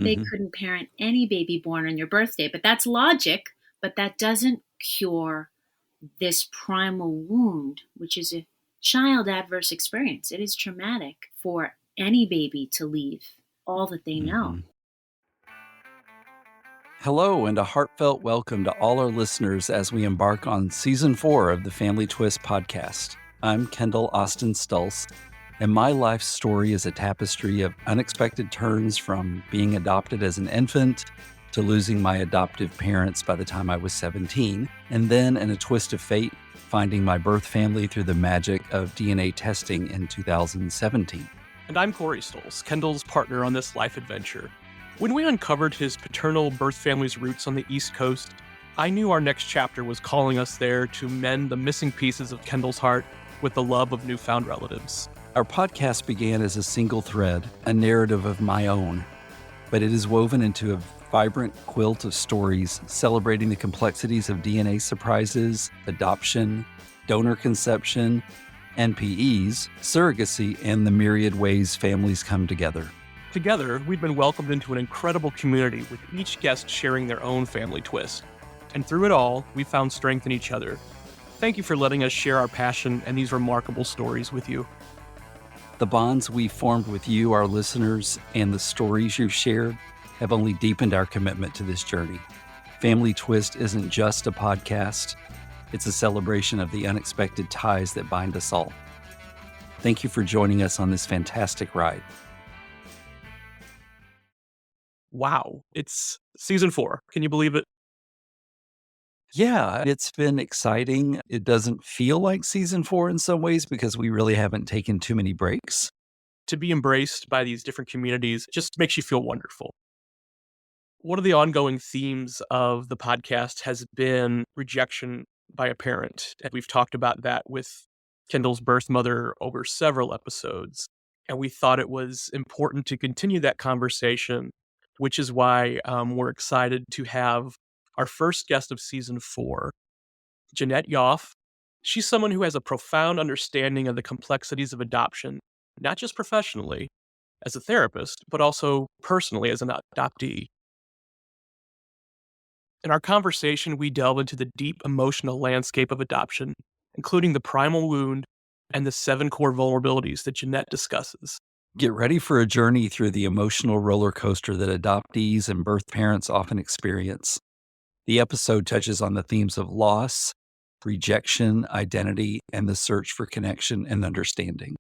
they couldn't parent any baby born on your birthday. But that's logic, but that doesn't cure this primal wound, which is a child adverse experience. It is traumatic for any baby to leave all that they know. Hello, and a heartfelt welcome to all our listeners as we embark on Season 4 of the Family Twist podcast. I'm Kendall Austin Stulse, and my life story is a tapestry of unexpected turns from being adopted as an infant to losing my adoptive parents by the time I was 17, and then in a twist of fate, finding my birth family through the magic of DNA testing in 2017. And I'm Corey Stulse, Kendall's partner on this life adventure. When we uncovered his paternal birth family's roots on the East Coast, I knew our next chapter was calling us there to mend the missing pieces of Kendall's heart with the love of newfound relatives. Our podcast began as a single thread, a narrative of my own, but it is woven into a vibrant quilt of stories celebrating the complexities of DNA surprises, adoption, donor conception, NPEs, surrogacy, and the myriad ways families come together. Together, we've been welcomed into an incredible community with each guest sharing their own family twist. And through it all, we found strength in each other. Thank you for letting us share our passion and these remarkable stories with you. The bonds we formed with you, our listeners, and the stories you've shared have only deepened our commitment to this journey. Family Twist isn't just a podcast, it's a celebration of the unexpected ties that bind us all. Thank you for joining us on this fantastic ride. Wow, it's Season 4. Can you believe it? Yeah, it's been exciting. It doesn't feel like Season 4 in some ways because we really haven't taken too many breaks. To be embraced by these different communities just makes you feel wonderful. One of the ongoing themes of the podcast has been rejection by a parent. And we've talked about that with Kendall's birth mother over several episodes. And we thought it was important to continue that conversation, which is why we're excited to have our first guest of Season 4, Jeanette Yoffe. She's someone who has a profound understanding of the complexities of adoption, not just professionally as a therapist, but also personally as an adoptee. In our conversation, we delve into the deep emotional landscape of adoption, including the primal wound and the 7 core vulnerabilities that Jeanette discusses. Get ready for a journey through the emotional roller coaster that adoptees and birth parents often experience. The episode touches on the themes of loss, rejection, identity, and the search for connection and understanding.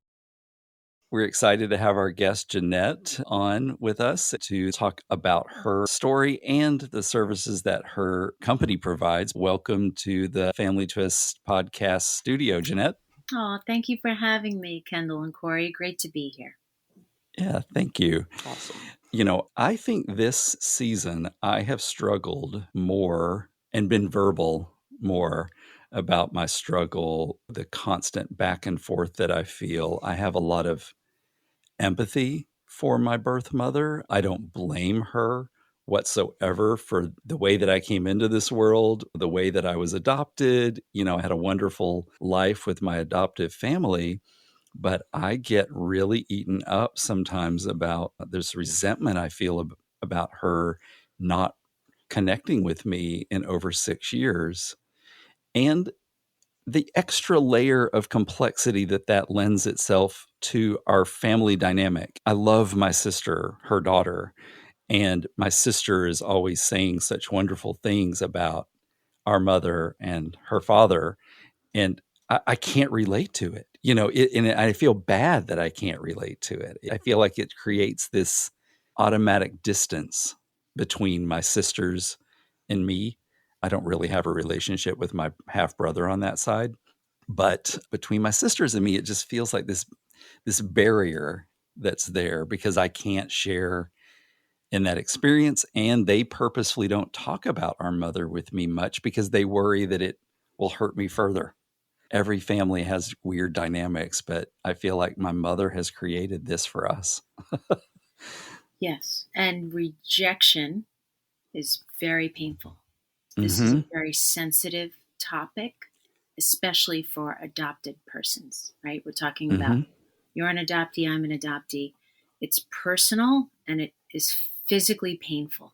We're excited to have our guest Jeanette on with us to talk about her story and the services that her company provides. Welcome to the Family Twist podcast studio, Jeanette. Oh, thank you for having me, Kendall and Corey. Great to be here. Yeah, thank you. Awesome. I think this season I have struggled more and been verbal more about my struggle, the constant back and forth that I feel. I have a lot of empathy for my birth mother. I don't blame her whatsoever for the way that I came into this world, the way that I was adopted. I had a wonderful life with my adoptive family. But I get really eaten up sometimes about this resentment I feel about her not connecting with me in over 6 years. And the extra layer of complexity that lends itself to our family dynamic. I love my sister, her daughter, and my sister is always saying such wonderful things about our mother and her father. And I can't relate to it, and I feel bad that I can't relate to it. I feel like it creates this automatic distance between my sisters and me. I don't really have a relationship with my half brother on that side, but between my sisters and me, it just feels like this barrier that's there because I can't share in that experience. And they purposefully don't talk about our mother with me much because they worry that it will hurt me further. Every family has weird dynamics, but I feel like my mother has created this for us. Yes, and rejection is very painful. This is a very sensitive topic, especially for adopted persons, right? We're talking about you're an adoptee, I'm an adoptee. It's personal and it is physically painful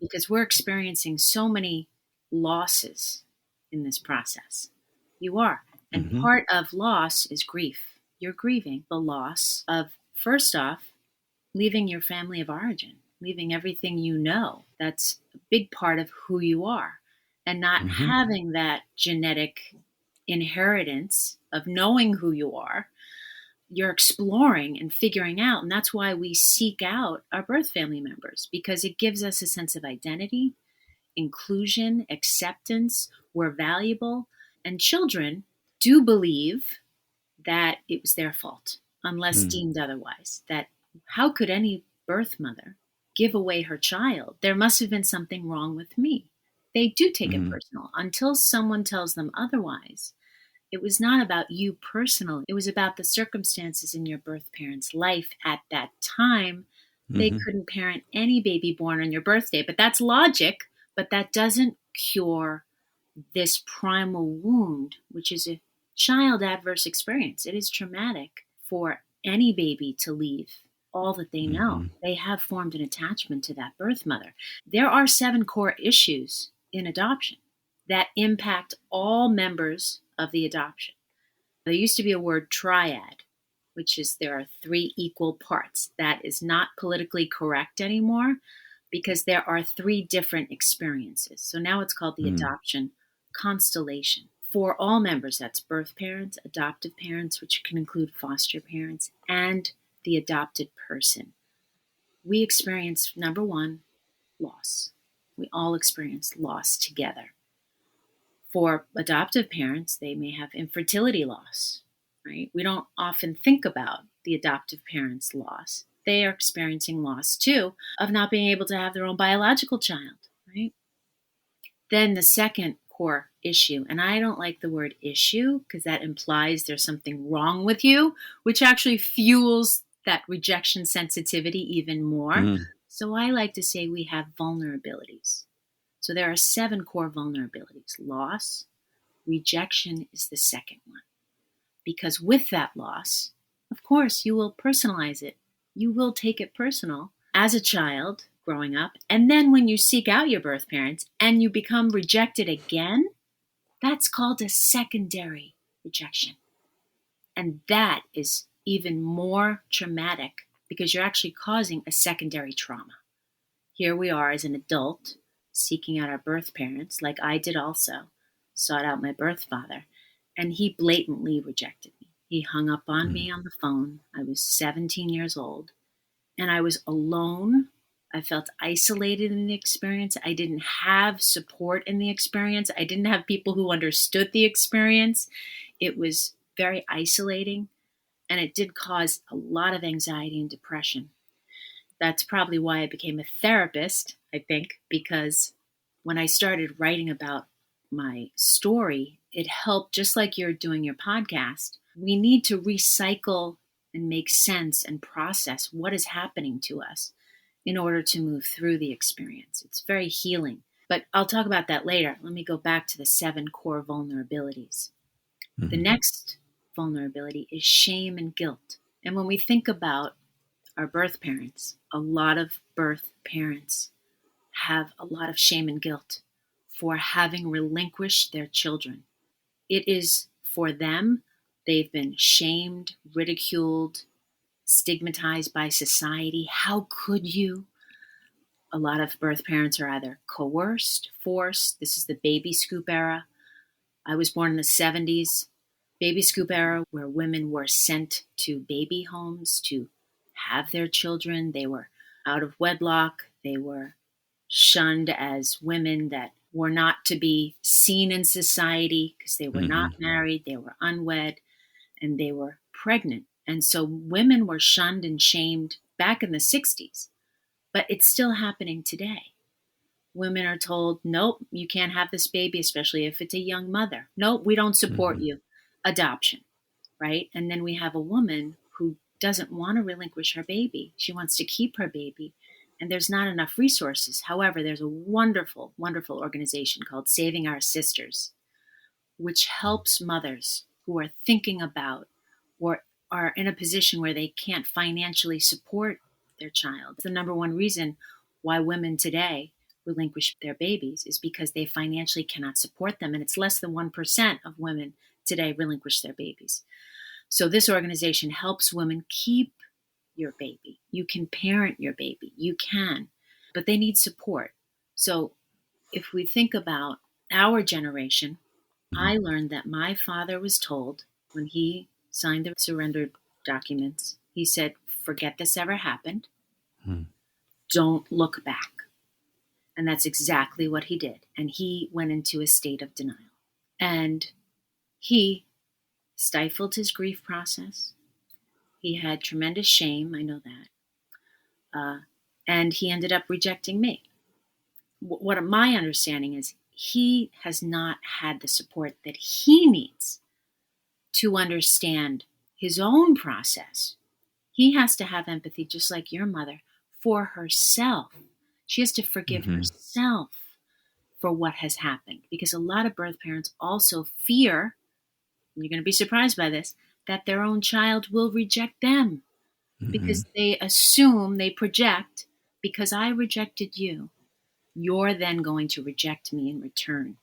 because we're experiencing so many losses in this process. You are. And Mhm. part of loss is grief. You're grieving the loss of, first off, leaving your family of origin, leaving everything you know. That's a big part of who you are. And not Mhm. having that genetic inheritance of knowing who you are, you're exploring and figuring out. And that's why we seek out our birth family members, because it gives us a sense of identity, inclusion, acceptance. We're valuable. And children do believe that it was their fault, unless Mm. deemed otherwise. That how could any birth mother give away her child? There must have been something wrong with me. They do take it Mhm. personal until someone tells them otherwise. It was not about you personally. It was about the circumstances in your birth parents' life at that time. They Mhm. couldn't parent any baby born on your birthday, but that's logic, but that doesn't cure this primal wound, which is a child adverse experience. It is traumatic for any baby to leave all that they know. Mhm. They have formed an attachment to that birth mother. There are 7 core issues in adoption that impact all members of the adoption. There used to be a word triad, which is there are 3 equal parts. That is not politically correct anymore because there are 3 different experiences. So now it's called the Mm. adoption constellation. For all members, that's birth parents, adoptive parents, which can include foster parents, and the adopted person. We experience, number 1, loss. We all experience loss together. For adoptive parents, they may have infertility loss, right? We don't often think about the adoptive parents' loss. They are experiencing loss too of not being able to have their own biological child, right? Then the second core issue, and I don't like the word issue because that implies there's something wrong with you, which actually fuels that rejection sensitivity even more. Mm. So I like to say we have vulnerabilities. So there are 7 core vulnerabilities: loss, rejection is the second one. Because with that loss, of course, you will personalize it. You will take it personal as a child growing up. And then when you seek out your birth parents and you become rejected again, that's called a secondary rejection. And that is even more traumatic because you're actually causing a secondary trauma. Here we are as an adult seeking out our birth parents, like I did also, sought out my birth father, and he blatantly rejected me. He hung up on Mm. me on the phone. I was 17 years old, and I was alone. I felt isolated in the experience. I didn't have support in the experience. I didn't have people who understood the experience. It was very isolating, and it did cause a lot of anxiety and depression. That's probably why I became a therapist, I think, because when I started writing about my story, it helped, just like you're doing your podcast. We need to recycle and make sense and process what is happening to us in order to move through the experience. It's very healing. But I'll talk about that later. Let me go back to the 7 core vulnerabilities. The Mhm. next vulnerability is shame and guilt. And when we think about our birth parents, a lot of birth parents have a lot of shame and guilt for having relinquished their children. It is for them, they've been shamed, ridiculed, stigmatized by society. How could you? A lot of birth parents are either coerced, forced. This is the baby scoop era. I was born in the 70s, baby scoop era, where women were sent to baby homes to have their children. They were out of wedlock. They were shunned as women that were not to be seen in society because they were not Mhm. married, they were unwed, and they were pregnant. And so women were shunned and shamed back in the 60s, but it's still happening today. Women are told, nope, you can't have this baby, especially if it's a young mother. Nope, we don't support Mhm. you. Adoption, right? And then we have a woman who doesn't want to relinquish her baby. She wants to keep her baby, and there's not enough resources. However, there's a wonderful, wonderful organization called Saving Our Sisters, which helps mothers who are thinking about or are in a position where they can't financially support their child. It's the number one reason why women today relinquish their babies is because they financially cannot support them. And it's less than 1% of women today relinquish their babies. So this organization helps women keep your baby. You can parent your baby. You can, but they need support. So if we think about our generation, I learned that my father was told when he signed the surrender documents, he said, forget this ever happened. Mm-hmm. Don't look back. And that's exactly what he did. And he went into a state of denial. And he stifled his grief process. He had tremendous shame. I know that. And he ended up rejecting me. What my understanding is, he has not had the support that he needs to understand his own process. He has to have empathy, just like your mother, for herself. She has to forgive Mm-hmm. herself for what has happened, because a lot of birth parents also fear, and you're going to be surprised by this, that their own child will reject them, Mm-hmm. because they assume, they project, because I rejected you, you're then going to reject me in return.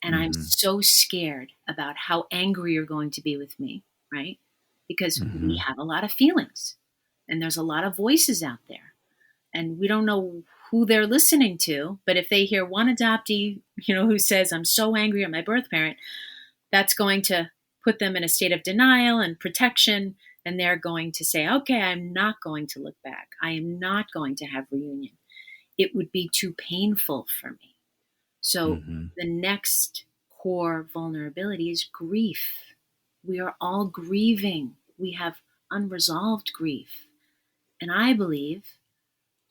And I'm Mm-hmm. so scared about how angry you're going to be with me, right? Because we Mm-hmm. have a lot of feelings and there's a lot of voices out there, and we don't know who they're listening to. But if they hear one adoptee, who says, I'm so angry at my birth parent, that's going to put them in a state of denial and protection. And they're going to say, okay, I'm not going to look back. I am not going to have reunion. It would be too painful for me. So Mm-hmm. the next core vulnerability is grief. We are all grieving. We have unresolved grief. And I believe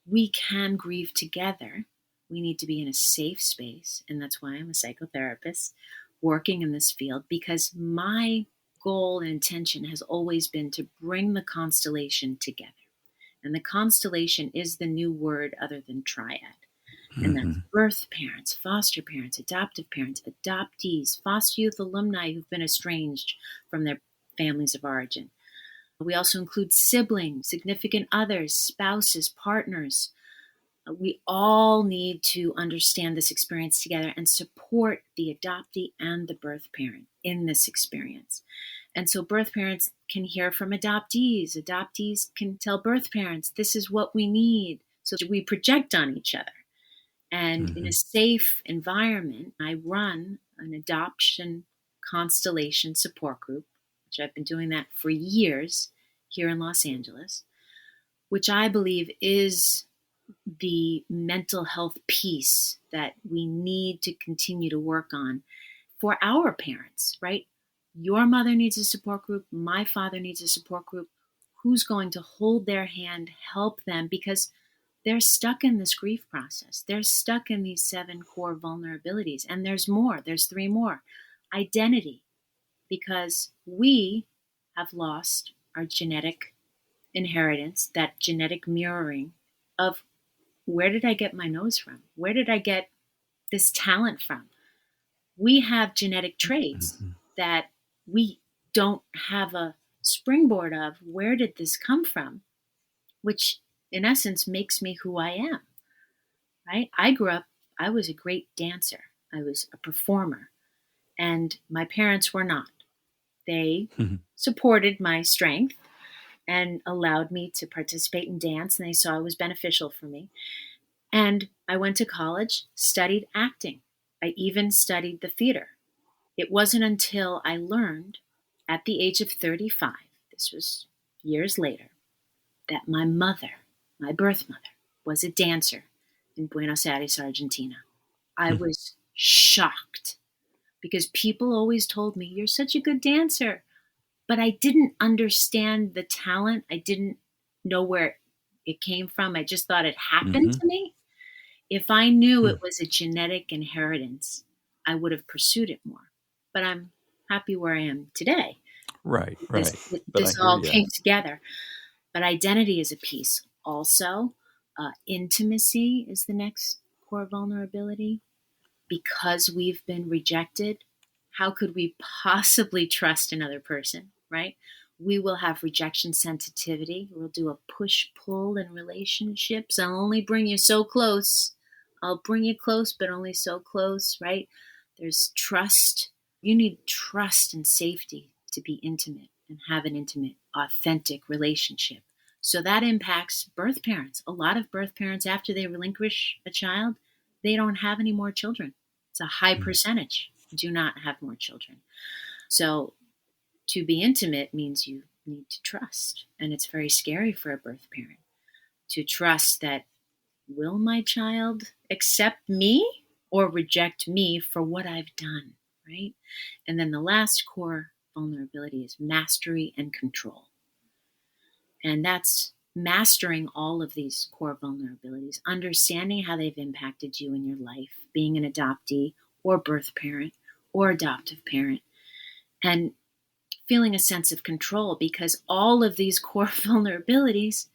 we can grieve together. We need to be in a safe space. And that's why I'm a psychotherapist working in this field, because my goal and intention has always been to bring the constellation together. And the constellation is the new word other than triad. And Mm-hmm. that's birth parents, foster parents, adoptive parents, adoptees, foster youth alumni who've been estranged from their families of origin. We also include siblings, significant others, spouses, partners. We all need to understand this experience together and support the adoptee and the birth parent in this experience. And so birth parents can hear from adoptees. Adoptees can tell birth parents, this is what we need. So we project on each other. And in a Mm-hmm. safe environment, I run an adoption constellation support group, which I've been doing that for years here in Los Angeles, which I believe is the mental health piece that we need to continue to work on for our parents, right? Your mother needs a support group. My father needs a support group. Who's going to hold their hand, help them? Because they're stuck in this grief process. They're stuck in these 7 core vulnerabilities. And there's more. There's 3 more. Identity, because we have lost our genetic inheritance, that genetic mirroring of, where did I get my nose from? Where did I get this talent from? We have genetic traits Mm-hmm. that we don't have a springboard of. Where did this come from? Which, in essence, makes me who I am, right? I grew up, I was a great dancer. I was a performer. And my parents were not. They Mm-hmm. supported my strength and allowed me to participate in dance, and they saw it was beneficial for me. And I went to college, studied acting. I even studied the theater. It wasn't until I learned at the age of 35, this was years later, that my mother, my birth mother, was a dancer in Buenos Aires, Argentina. I was shocked, because people always told me, you're such a good dancer. But I didn't understand the talent. I didn't know where it came from. I just thought it happened Mm-hmm. to me. If I knew it was a genetic inheritance, I would have pursued it more. But I'm happy where I am today. Right, This, right. But I this hear all you. came together. But identity is a piece. Also, intimacy is the next core vulnerability. Because we've been rejected, how could we possibly trust another person, right? We will have rejection sensitivity. We'll do a push-pull in relationships. I'll only bring you so close. I'll bring you close, but only so close, right? There's trust. You need trust and safety to be intimate and have an intimate, authentic relationship. So that impacts birth parents. A lot of birth parents, after they relinquish a child, they don't have any more children. It's a high percentage do not have more children. So to be intimate means you need to trust. And it's very scary for a birth parent to trust that, will my child accept me or reject me for what I've done, right? And then the last core vulnerability is mastery and control. And that's mastering all of these core vulnerabilities, understanding how they've impacted you in your life, being an adoptee or birth parent or adoptive parent, and feeling a sense of control, because all of these core vulnerabilities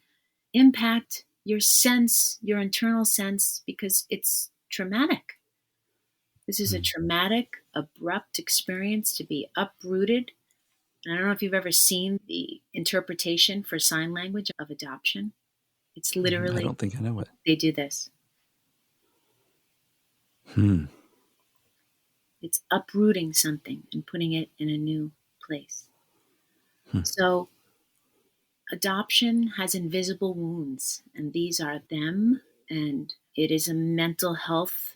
impact your sense, your internal sense, because it's traumatic. This is a traumatic, abrupt experience to be uprooted. And I don't know if you've ever seen the interpretation for sign language of adoption. It's I literally, don't think I know it. they do this. It's uprooting something and putting it in a new place. So adoption has invisible wounds, and these are them. And it is a mental health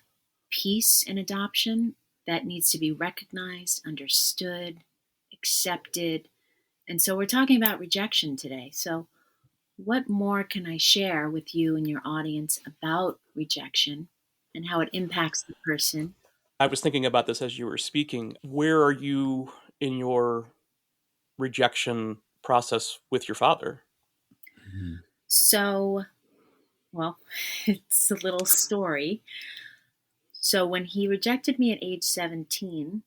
piece in adoption that needs to be recognized, understood, accepted. And so we're talking about rejection today. So what more can I share with you and your audience about rejection and how it impacts the person? I was thinking about this as you were speaking. Where are you in your rejection process with your father? So, well, it's a little story. So when he rejected me at age 17,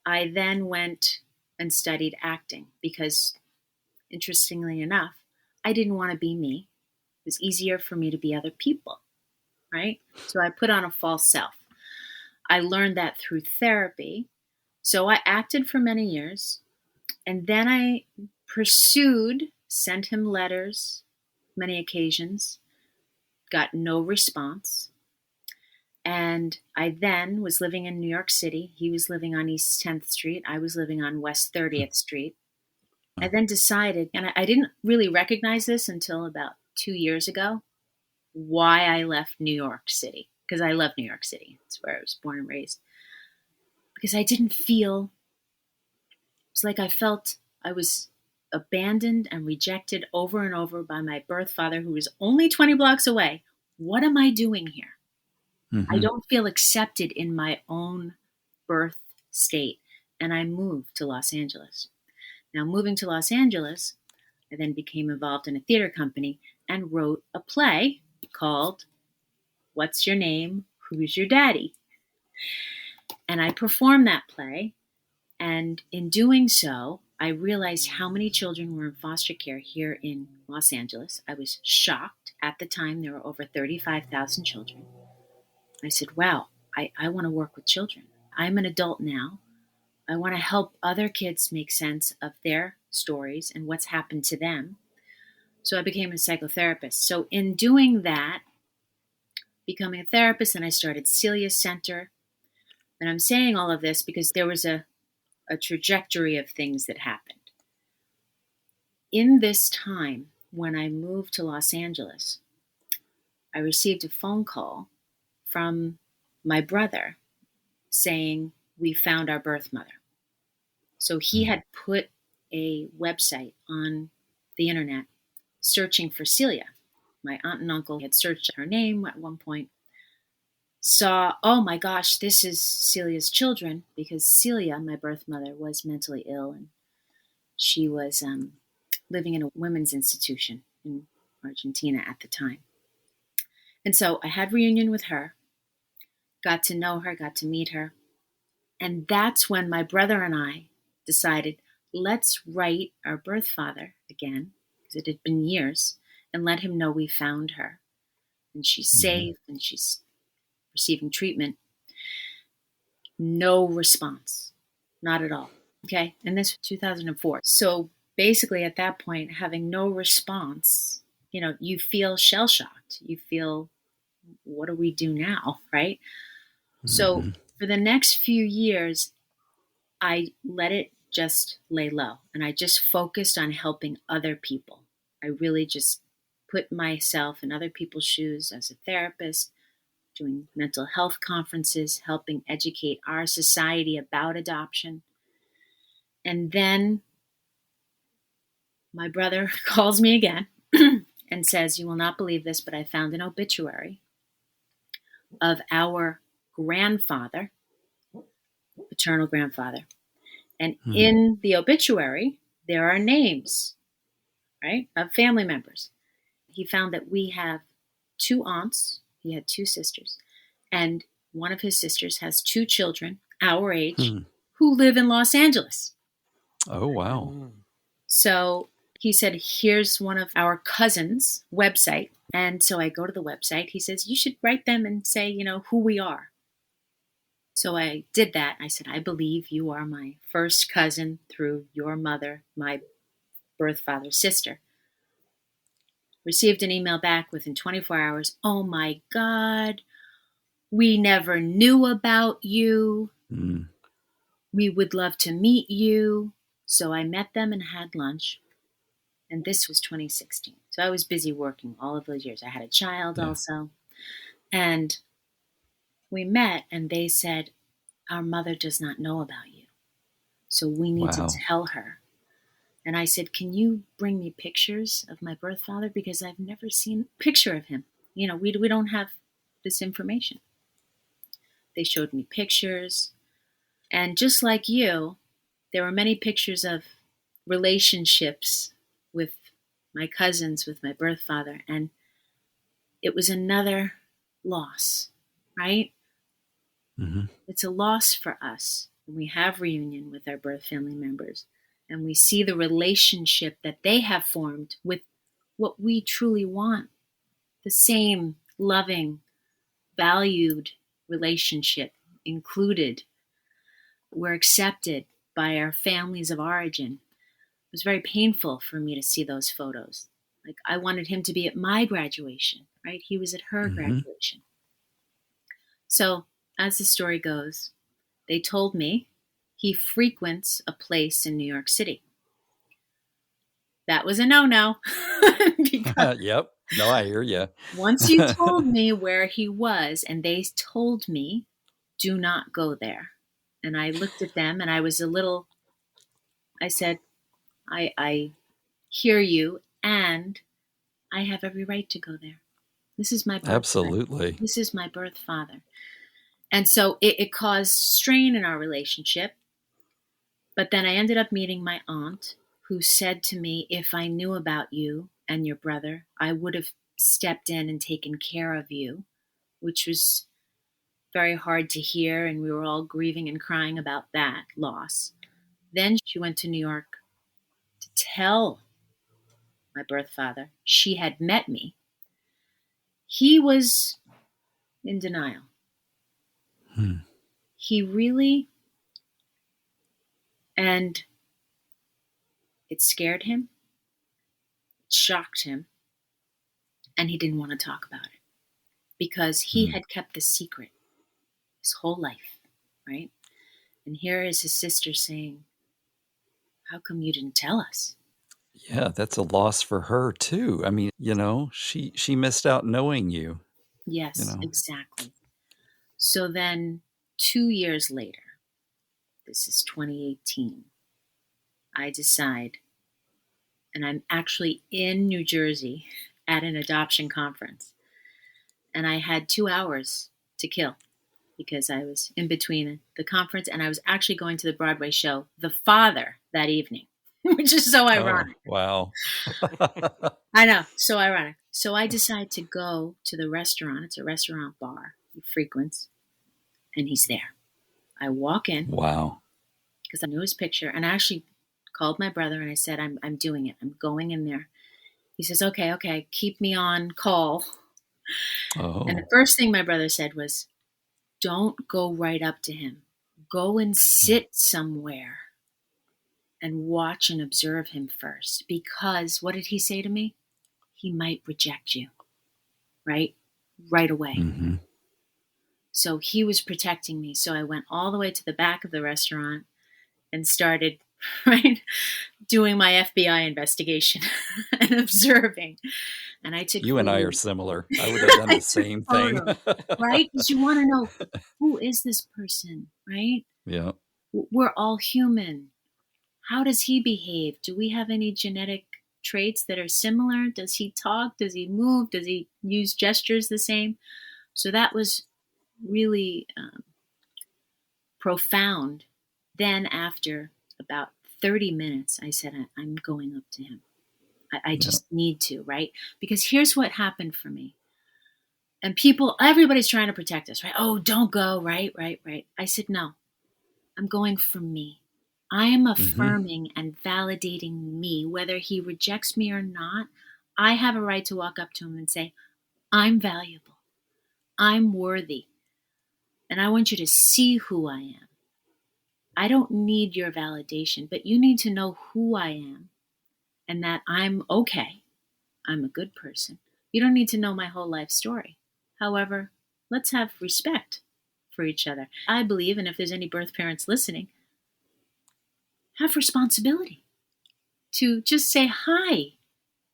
I then went and studied acting because, interestingly enough, I didn't want to be me. It was easier for me to be other people, right? So I put on a false self. I learned that through therapy. So I acted for many years, and then I pursued, sent him letters, many occasions, got no response. And I then was living in New York City. He was living on East 10th Street. I was living on West 30th Street. I then decided, and I didn't really recognize this until about 2 years ago, why I left New York City. Because I love New York City. It's where I was born and raised. Because I didn't feel, it was like I felt I was abandoned and rejected over and over by my birth father, who was only 20 blocks away. What am I doing here? I don't feel accepted in my own birth state. And I moved to Los Angeles. Now, moving to Los Angeles, I then became involved in a theater company and wrote a play called What's Your Name? Who's Your Daddy? And I performed that play. And in doing so, I realized how many children were in foster care here in Los Angeles. I was shocked. At the time, there were over 35,000 children. I said, wow, I want to work with children. I'm an adult now. I want to help other kids make sense of their stories and what's happened to them. So I became a psychotherapist. So in doing that, becoming a therapist, and I started Celia Center. And I'm saying all of this because there was a trajectory of things that happened. In this time, when I moved to Los Angeles, I received a phone call from my brother saying, we found our birth mother. So he had put a website on the internet searching for Celia. My aunt and uncle had searched her name at one point, saw, oh my gosh, this is Celia's children, because Celia, my birth mother, was mentally ill, and she was living in a women's institution in Argentina at the time. And so I had reunion with her, got to know her, got to meet her. And that's when my brother and I decided, let's write our birth father again, because it had been years, and let him know we found her. And she's safe and she's receiving treatment. No response. Not at all. Okay. And this was 2004. So basically at that point, having no response, you feel shell shocked. You feel, what do we do now? Right. So Mhm. for the next few years, I let it just lay low and I just focused on helping other people. I really just put myself in other people's shoes as a therapist, doing mental health conferences, helping educate our society about adoption. And then my brother calls me again and says, "You will not believe this, but I found an obituary of our grandfather, paternal grandfather. And Hmm. in the obituary, there are names, right, of family members. He found that we have two aunts, he had two sisters, and one of his sisters has two children, our age, Hmm. who live in Los Angeles." Oh, wow. Mm. So he said, "Here's one of our cousins' website." And so I go to the website. He says, "You should write them and say, who we are." So I did that. I said, "I believe you are my first cousin through your mother, my birth father's sister." Received an email back within 24 hours. "Oh my God, we never knew about you. Mm. We would love to meet you." So I met them and had lunch. And this was 2016. So I was busy working all of those years. I had a child Yeah. also. And we met, and they said, "Our mother does not know about you. So we need to Wow. tell her." And I said, "Can you bring me pictures of my birth father? Because I've never seen a picture of him. We don't have this information." They showed me pictures. And just like you, there were many pictures of relationships with my cousins, with my birth father. And it was another loss, right? Hmm. It's a loss for us when we have reunion with our birth family members and we see the relationship that they have formed with what we truly want, the same loving, valued relationship, included. We're accepted by our families of origin. It was very painful for me to see those photos. Like, I wanted him to be at my graduation, right? He was at her Hmm. graduation. So, as the story goes, they told me he frequents a place in New York City. That was a no-no. Because Yep. No, I hear you. once you told me where he was and they told me, "Do not go there." And I looked at them and I said, I hear you and I have every right to go there. This is my birthplace. Absolutely. This is my birth father. And so it caused strain in our relationship. But then I ended up meeting my aunt, who said to me, "If I knew about you and your brother, I would have stepped in and taken care of you," which was very hard to hear. And we were all grieving and crying about that loss. Then she went to New York to tell my birth father she had met me. He was in denial. Hmm. He really, and it scared him, it shocked him, and he didn't want to talk about it because he Hmm. had kept the secret his whole life, right? And here is his sister saying, "How come you didn't tell us?" Yeah, that's a loss for her too. I mean, she missed out knowing you, you Yes, know. exactly. So then 2 years later, this is 2018, I decide, and I'm actually in New Jersey at an adoption conference. And I had 2 hours to kill because I was in between the conference and I was actually going to the Broadway show, The Father, that evening, which is so Oh, ironic. wow. I know, so ironic. So I decide to go to the restaurant. It's a restaurant bar he frequents, and he's there. I walk in Wow. because I knew his picture, and I actually called my brother and I said, I'm doing it. I'm going in there. He says, "Okay, okay, keep me on call." And the Oh. first thing my brother said was, "Don't go right up to him. Go and sit somewhere and watch and observe him first. Because what did he say to me? He might reject you, right? Right away. Mm-hmm. So he was protecting me. So I went all the way to the back of the restaurant and started, right, doing my FBI investigation and observing. And I took You and I are photos. similar. I would have done I the took same thing. photos, right? Because you want to know, who is this person, right? Yeah. We're all human. How does he behave? Do we have any genetic traits that are similar? Does he talk? Does he move? Does he use gestures the same? So that was really profound. Then, after about 30 minutes, I said, I'm going up to him. I Yeah. just need to, right? Because here's what happened for me. And everybody's trying to protect us, right? Oh, don't go, right, right, right. I said, no, I'm going for me. I am Mm-hmm. affirming and validating me, whether he rejects me or not. I have a right to walk up to him and say, I'm valuable. I'm worthy. And I want you to see who I am. I don't need your validation, but you need to know who I am and that I'm okay. I'm a good person. You don't need to know my whole life story. However, let's have respect for each other. I believe, and if there's any birth parents listening, have responsibility to just say, hi,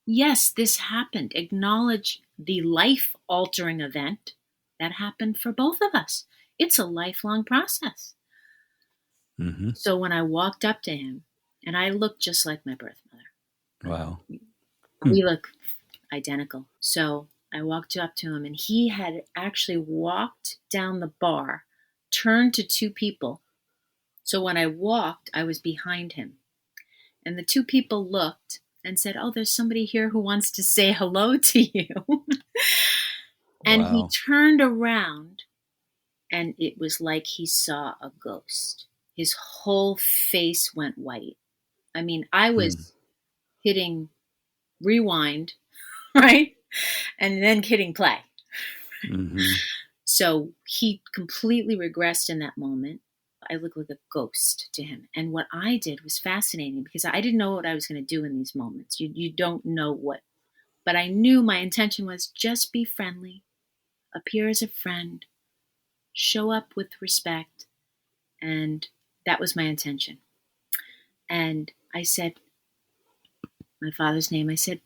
yes, this happened. Acknowledge the life altering event that happened for both of us. It's a lifelong process. Mm-hmm. So when I walked up to him, and I looked just like my birth mother, Wow. we look identical. So I walked up to him, and he had actually walked down the bar, turned to two people. So when I walked, I was behind him. And the two people looked and said, oh, there's somebody here who wants to say hello to you. And he Wow. turned around, and it was like he saw a ghost. His whole face went white. I mean, I Hmm. was hitting rewind, right? And then hitting play. Mm-hmm. So he completely regressed in that moment. I looked like a ghost to him. And what I did was fascinating because I didn't know what I was going to do in these moments. You don't know what. But I knew my intention was just be friendly, appear as a friend, show up with respect. And that was my intention. And I said, my father's name, I said,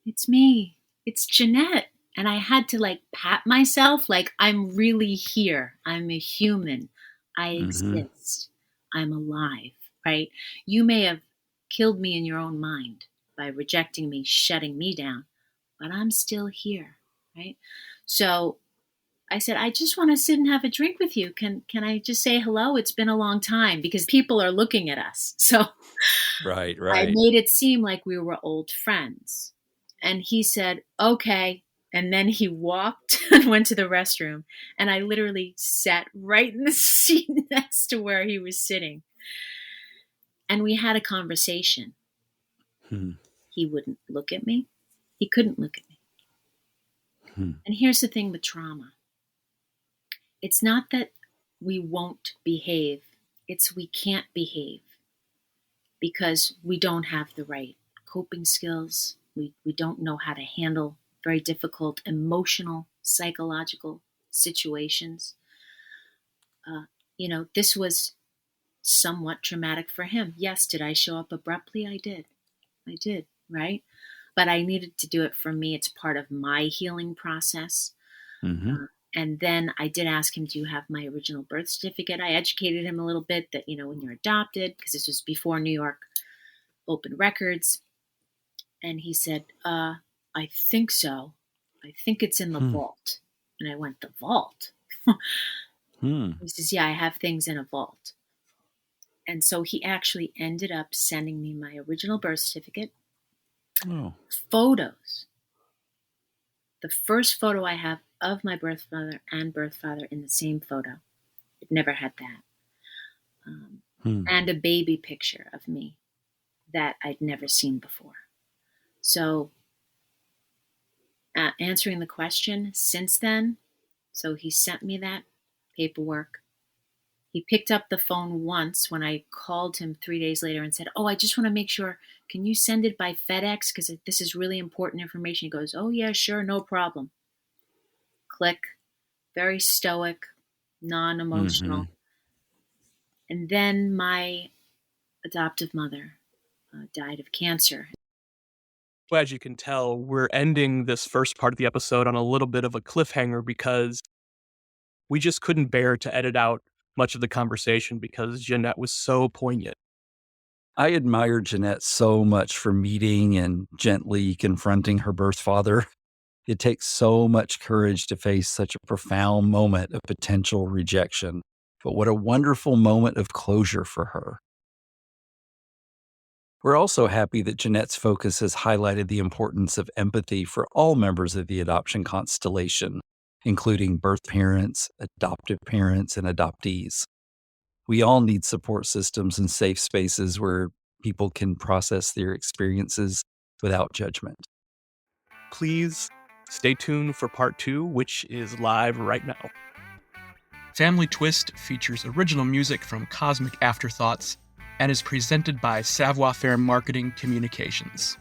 it's me. It's Jeanette. And I had to like pat myself like I'm really here. I'm a human. I Mm-hmm. exist. I'm alive, right? You may have killed me in your own mind by rejecting me, shutting me down, but I'm still here, right? So I said, I just want to sit and have a drink with you. Can I just say hello? It's been a long time because people are looking at us. So Right. I Right. made it seem like we were old friends. And he said, okay. And then he walked and went to the restroom. And I literally sat right in the seat next to where he was sitting. And we had a conversation. Hmm. He wouldn't look at me. He couldn't look at me. Hmm. And here's the thing with trauma, it's not that we won't behave, it's we can't behave because we don't have the right coping skills. We don't know how to handle very difficult emotional, psychological situations. Uh, this was somewhat traumatic for him. Yes, did I show up abruptly? I did. I did, right? But I needed to do it for me. It's part of my healing process. Mm-hmm. And then I did ask him, do you have my original birth certificate? I educated him a little bit that, when you're adopted, because this was before New York open records. And he said, I think so. I think it's in the Hmm. vault. And I went, the vault? Hmm. He says, yeah, I have things in a vault. And so he actually ended up sending me my original birth certificate, Oh. photos. The first photo I have of my birth mother and birth father in the same photo. I'd never had that. Hmm. And a baby picture of me that I'd never seen before. So, answering the question since then, so he sent me that paperwork. He picked up the phone once when I called him 3 days later and said, "Oh, I just want to make sure, can you send it by FedEx? Because this is really important information." He goes, "Oh, yeah, sure, no problem." Click. Very stoic, non Hmm. emotional. And then my adoptive mother died of cancer. Well, as you can tell, we're ending this first part of the episode on a little bit of a cliffhanger because we just couldn't bear to edit out much of the conversation because Jeanette was so poignant. I admire Jeanette so much for meeting and gently confronting her birth father. It takes so much courage to face such a profound moment of potential rejection. But what a wonderful moment of closure for her. We're also happy that Jeanette's focus has highlighted the importance of empathy for all members of the adoption constellation, including birth parents, adoptive parents, and adoptees. We all need support systems and safe spaces where people can process their experiences without judgment. Please stay tuned for part 2, which is live right now. Family Twist features original music from Cosmic Afterthoughts and is presented by Savoir Faire Marketing Communications.